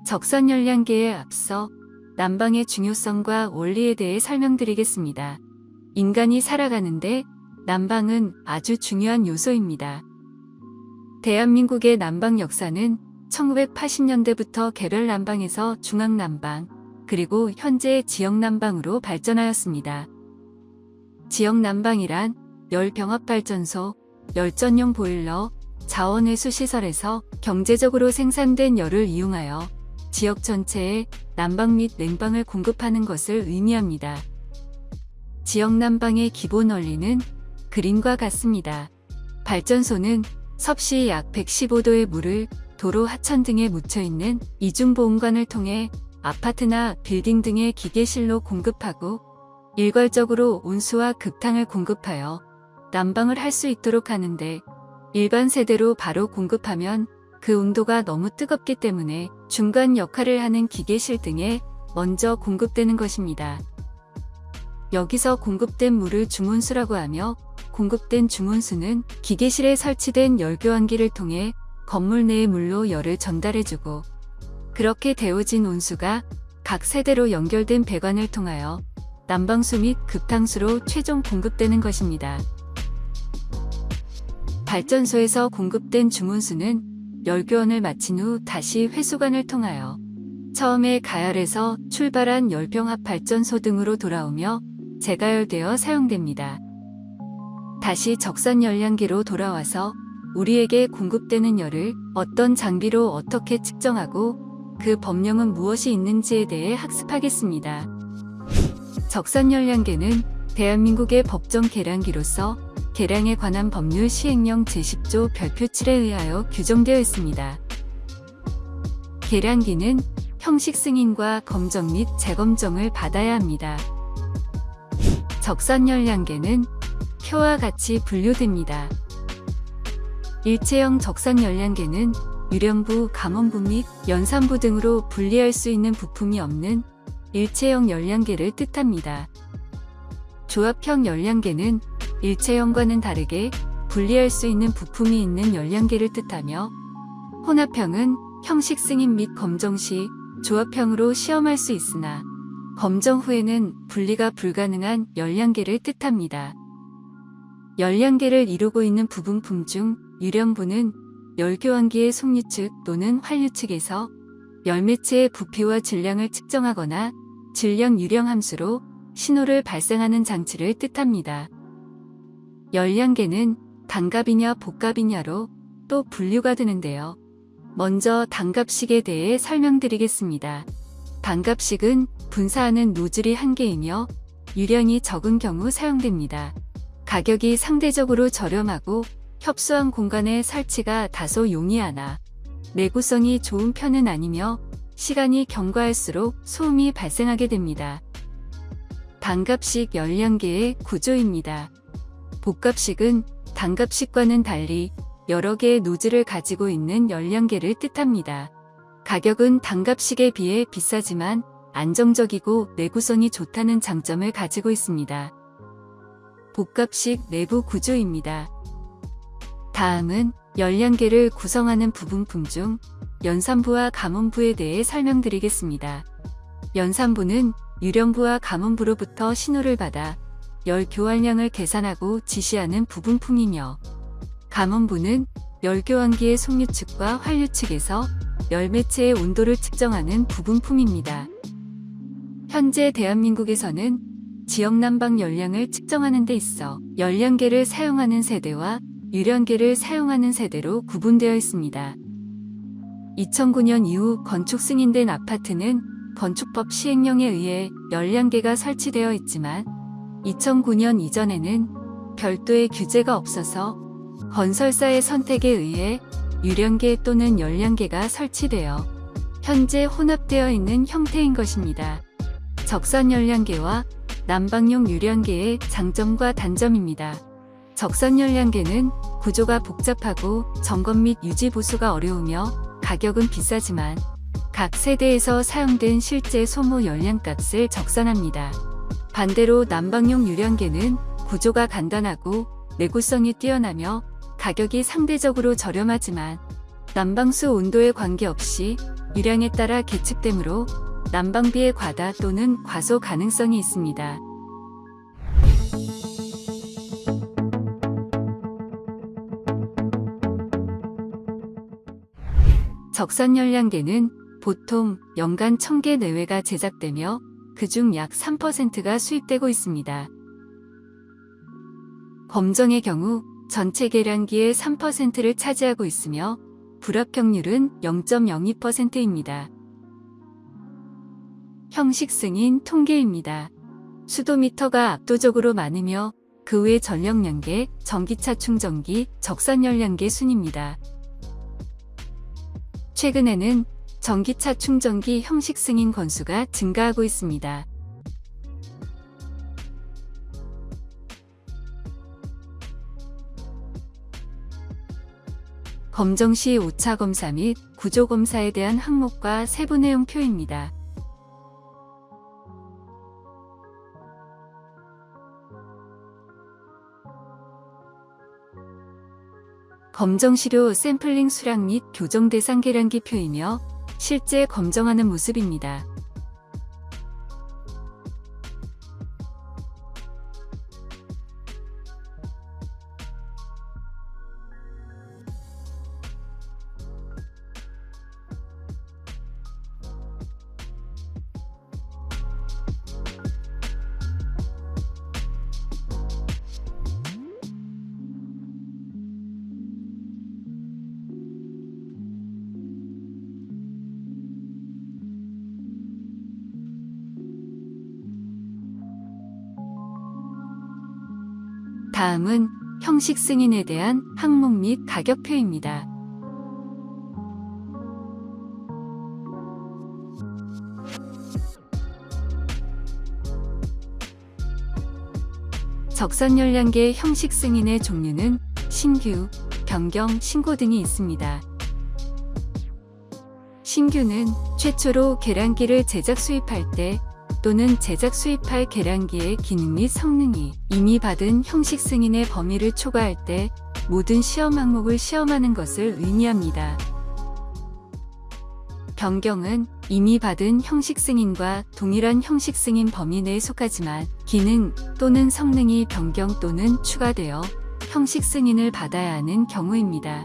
적산 열량계에 앞서 난방의 중요성과 원리에 대해 설명드리겠습니다. 인간이 살아가는데 난방은 아주 중요한 요소입니다. 대한민국의 난방 역사는 1980년대부터 개별 난방에서 중앙 난방, 그리고 현재 지역 난방으로 발전하였습니다. 지역 난방이란 열병합발전소, 열전용 보일러, 자원회수 시설에서 경제적으로 생산된 열을 이용하여 지역 전체에 난방 및 냉방을 공급하는 것을 의미합니다. 지역 난방의 기본 원리는 그림과 같습니다. 발전소는 섭씨 약 115도의 물을 도로 하천 등에 묻혀있는 이중보온관을 통해 아파트나 빌딩 등의 기계실로 공급하고 일괄적으로 온수와 급탕을 공급하여 난방을 할 수 있도록 하는데, 일반 세대로 바로 공급하면 그 온도가 너무 뜨겁기 때문에 중간 역할을 하는 기계실 등에 먼저 공급되는 것입니다. 여기서 공급된 물을 중온수라고 하며, 공급된 중온수는 기계실에 설치된 열교환기를 통해 건물 내의 물로 열을 전달해주고, 그렇게 데워진 온수가 각 세대로 연결된 배관을 통하여 난방수 및 급탕수로 최종 공급되는 것입니다. 발전소에서 공급된 중온수는 열교원을 마친 후 다시 회수관을 통하여 처음에 가열에서 출발한 열병합발전소 등으로 돌아오며 재가열되어 사용됩니다. 다시 적산 열량계로 돌아와서 우리에게 공급되는 열을 어떤 장비로 어떻게 측정하고 그 법령은 무엇이 있는지에 대해 학습하겠습니다. 적산 열량계는 대한민국의 법정 계량기로서 계량에 관한 법률 시행령 제10조 별표 7에 의하여 규정되어 있습니다. 계량기는 형식 승인과 검정 및 재검정을 받아야 합니다. 적산 열량계는 표와 같이 분류됩니다. 일체형 적산 열량계는 유령부, 감원부 및 연산부 등으로 분리할 수 있는 부품이 없는 일체형 열량계를 뜻합니다. 조합형 열량계는 일체형과는 다르게 분리할 수 있는 부품이 있는 열량계를 뜻하며, 혼합형은 형식 승인 및 검정 시 조합형으로 시험할 수 있으나 검정 후에는 분리가 불가능한 열량계를 뜻합니다. 열량계를 이루고 있는 부분품 중 유령부는 열교환기의 속류측 또는 환류측에서 열매체의 부피와 질량을 측정하거나 질량 유령 함수로 신호를 발생하는 장치를 뜻합니다. 열량계는 단갑이냐 복갑이냐로 또 분류가 되는데요. 먼저 단갑식에 대해 설명드리겠습니다. 단갑식은 분사하는 노즐이 한 개이며 유량이 적은 경우 사용됩니다. 가격이 상대적으로 저렴하고 협소한 공간에 설치가 다소 용이하나 내구성이 좋은 편은 아니며 시간이 경과할수록 소음이 발생하게 됩니다. 단갑식 열량계의 구조입니다. 복갑식은 단갑식과는 달리 여러 개의 노즐을 가지고 있는 열량계를 뜻합니다. 가격은 단갑식에 비해 비싸지만 안정적이고 내구성이 좋다는 장점을 가지고 있습니다. 복갑식 내부 구조입니다. 다음은 열량계를 구성하는 부분품 중 연산부와 감원부에 대해 설명드리겠습니다. 연산부는 유령부와 감원부로부터 신호를 받아 열 교환량을 계산하고 지시하는 부분품이며, 감원부는 열교환기의 속류측과 환류측에서 열매체의 온도를 측정하는 부분품입니다. 현재 대한민국에서는 지역 난방 열량을 측정하는 데 있어 열량계를 사용하는 세대와 유령계를 사용하는 세대로 구분되어 있습니다. 2009년 이후 건축 승인된 아파트는 건축법 시행령에 의해 열량계가 설치되어 있지만 2009년 이전에는 별도의 규제가 없어서 건설사의 선택에 의해 유령계 또는 열량계가 설치되어 현재 혼합되어 있는 형태인 것입니다. 적산 열량계와 난방용 유령계의 장점과 단점입니다. 적산 열량계는 구조가 복잡하고 점검 및 유지 보수가 어려우며 가격은 비싸지만 각 세대에서 사용된 실제 소모 열량값을 적산합니다. 반대로 난방용 유령계는 구조가 간단하고 내구성이 뛰어나며 가격이 상대적으로 저렴하지만 난방수 온도에 관계없이 유량에 따라 계측되므로 난방비의 과다 또는 과소 가능성이 있습니다. 적산열량계는 보통 연간 1000개 내외가 제작되며 그중 약 3%가 수입되고 있습니다. 검정의 경우 전체 계량기의 3%를 차지하고 있으며 불합격률은 0.02%입니다. 형식 승인 통계입니다. 수도미터가 압도적으로 많으며 그 외 전력량계, 전기차 충전기, 적산열량계 순입니다. 최근에는 전기차 충전기 형식 승인 건수가 증가하고 있습니다. 검정시 오차 검사 및 구조 검사에 대한 항목과 세부 내용 표입니다. 검정시료 샘플링 수량 및 교정 대상 계량기 표이며 실제 검정하는 모습입니다. 다음은 형식 승인에 대한 항목 및 가격표입니다. 적산열량계 형식 승인의 종류는 신규, 변경, 신고 등이 있습니다. 신규는 최초로 계량기를 제작 수입할 때 또는 제작 수입할 계량기의 기능 및 성능이 이미 받은 형식 승인의 범위를 초과할 때 모든 시험 항목을 시험하는 것을 의미합니다. 변경은 이미 받은 형식 승인과 동일한 형식 승인 범위 내에 속하지만 기능 또는 성능이 변경 또는 추가되어 형식 승인을 받아야 하는 경우입니다.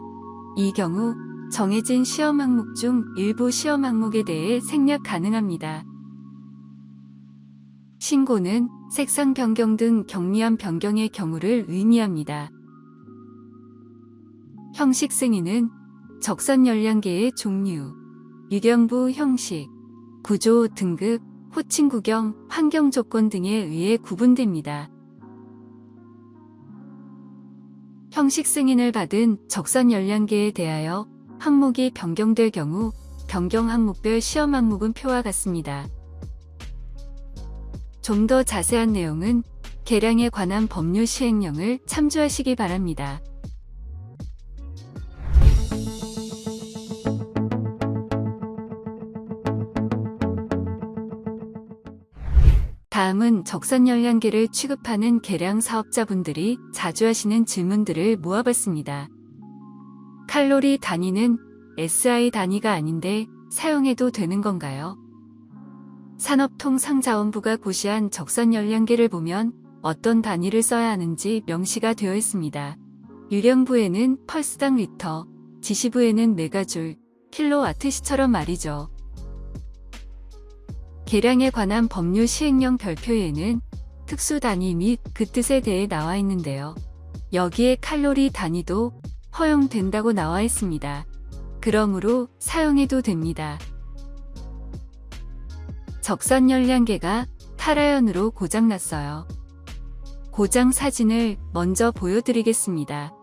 이 경우 정해진 시험 항목 중 일부 시험 항목에 대해 생략 가능합니다. 신고는 색상 변경 등 경미한 변경의 경우를 의미합니다. 형식 승인은 적산열량계의 종류, 유경부 형식, 구조, 등급, 호칭 구경, 환경 조건 등에 의해 구분됩니다. 형식 승인을 받은 적산열량계에 대하여 항목이 변경될 경우 변경 항목별 시험 항목은 표와 같습니다. 좀 더 자세한 내용은 계량에 관한 법률 시행령을 참조하시기 바랍니다. 다음은 적산열량계를 취급하는 계량 사업자분들이 자주 하시는 질문들을 모아봤습니다. 칼로리 단위는 SI 단위가 아닌데 사용해도 되는 건가요? 산업통상자원부가 고시한 적산열량계를 보면 어떤 단위를 써야 하는지 명시가 되어 있습니다. 유령부에는 펄스당 리터, 지시부에는 메가줄, 킬로와트시처럼 말이죠. 계량에 관한 법률 시행령 별표에는 특수 단위 및 그 뜻에 대해 나와 있는데요. 여기에 칼로리 단위도 허용된다고 나와 있습니다. 그러므로 사용해도 됩니다. 적산열량계가 탈하연으로 고장났어요. 고장 사진을 먼저 보여드리겠습니다.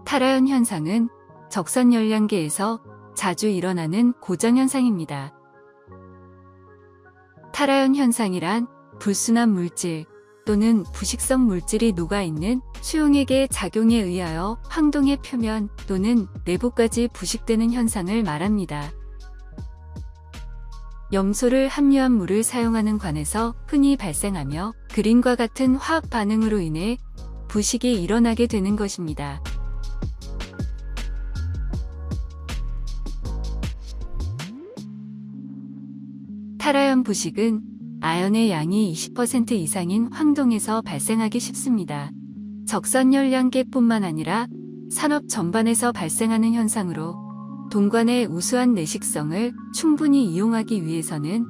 탈하연 현상은 적산열량계에서 자주 일어나는 고장 현상입니다. 탈하연 현상이란 불순한 물질 또는 부식성 물질이 녹아있는 수용액의 작용에 의하여 황동의 표면 또는 내부까지 부식되는 현상을 말합니다. 염소를 함유한 물을 사용하는 관에서 흔히 발생하며 그림과 같은 화학 반응으로 인해 부식이 일어나게 되는 것입니다. 탈아연 부식은 아연의 양이 20% 이상인 황동에서 발생하기 쉽습니다. 적산열량계뿐만 아니라 산업 전반에서 발생하는 현상으로 동관의 우수한 내식성을 충분히 이용하기 위해서는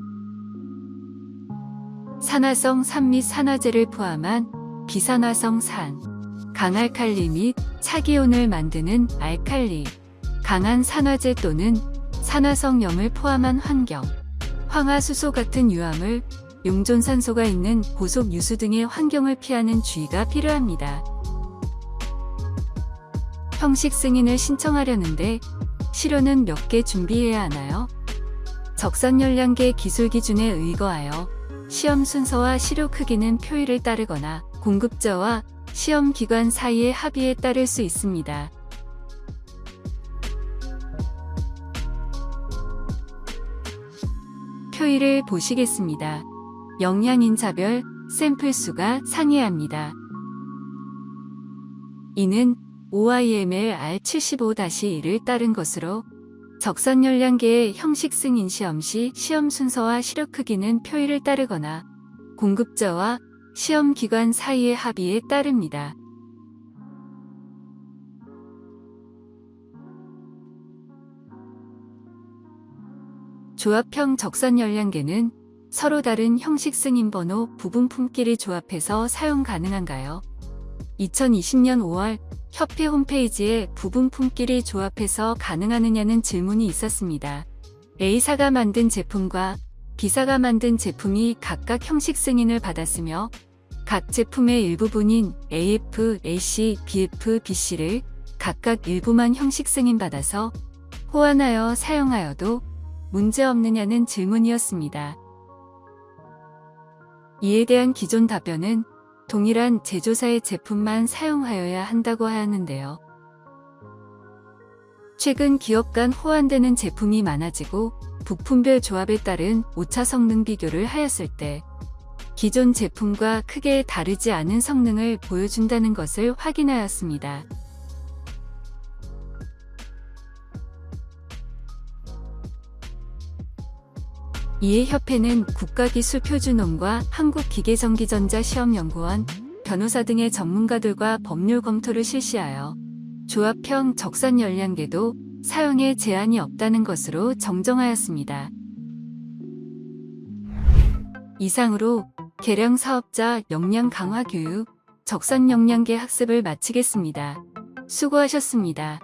산화성 산 및 산화제를 포함한 비산화성 산, 강알칼리 및 차기온을 만드는 알칼리, 강한 산화제 또는 산화성염을 포함한 환경, 황화수소 같은 유화물, 용존산소가 있는 고속 유수 등의 환경을 피하는 주의가 필요합니다. 형식 승인을 신청하려는데 시료는 몇 개 준비해야 하나요? 적산열량계 기술 기준에 의거하여 시험 순서와 시료 크기는 표의를 따르거나 공급자와 시험 기관 사이의 합의에 따를 수 있습니다. 표의를 보시겠습니다. 영양인자별 샘플 수가 상이합니다. 이는 OIML R75-1을 따른 것으로 적산열량계의 형식 승인 시험 시 시험 순서와 시료 크기는 표의를 따르거나 공급자와 시험 기관 사이의 합의에 따릅니다. 조합형 적산열량계는 서로 다른 형식 승인 번호 부분품끼리 조합해서 사용 가능한가요? 2020년 5월 협회 홈페이지에 부분품끼리 조합해서 가능하느냐는 질문이 있었습니다. A사가 만든 제품과 B사가 만든 제품이 각각 형식 승인을 받았으며 각 제품의 일부분인 AF, AC, BF, BC를 각각 일부만 형식 승인 받아서 호환하여 사용하여도 문제없느냐는 질문이었습니다. 이에 대한 기존 답변은 동일한 제조사의 제품만 사용하여야 한다고 하였는데요. 최근 기업 간 호환되는 제품이 많아지고 부품별 조합에 따른 오차 성능 비교를 하였을 때 기존 제품과 크게 다르지 않은 성능을 보여준다는 것을 확인하였습니다. 이에 협회는 국가기술표준원과 한국기계전기전자시험연구원, 변호사 등의 전문가들과 법률 검토를 실시하여 조합형 적산열량계도 사용에 제한이 없다는 것으로 정정하였습니다. 이상으로 계량 사업자 역량 강화 교육, 적산열량계 학습을 마치겠습니다. 수고하셨습니다.